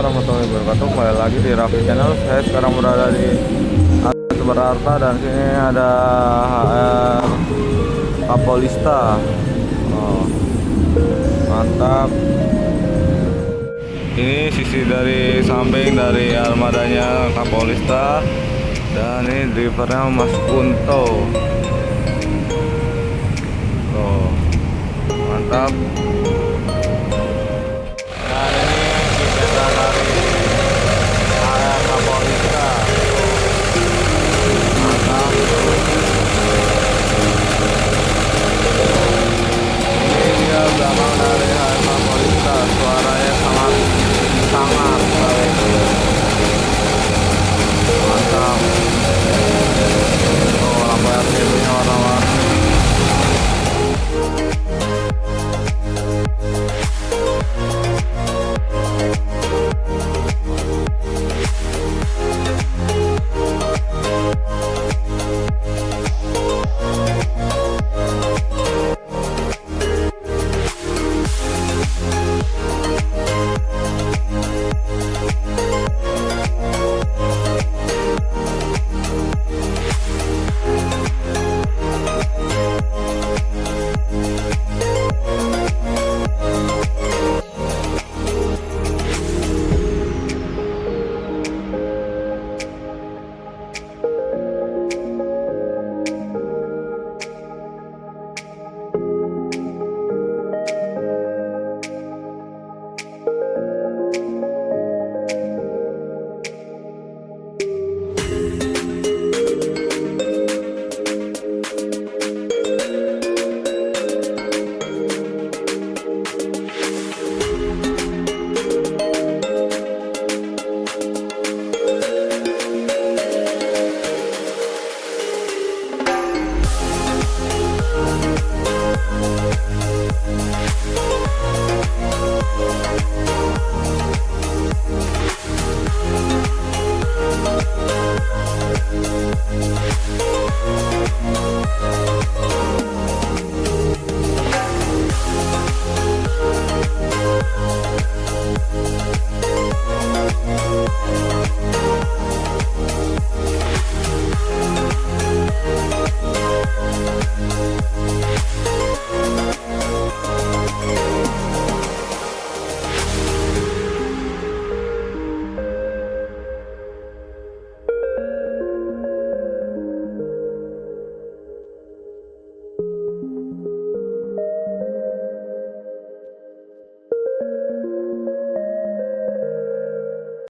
warahmatullahi wabarakatuh. Kembali lagi di Raffi Channel. Saya sekarang berada di atas Berarta dan sini ada HR capolista. Oh, mantap. Ini sisi dari samping dari armadanya capolista dan ini drivernya Mas Kunto. Oh, mantap.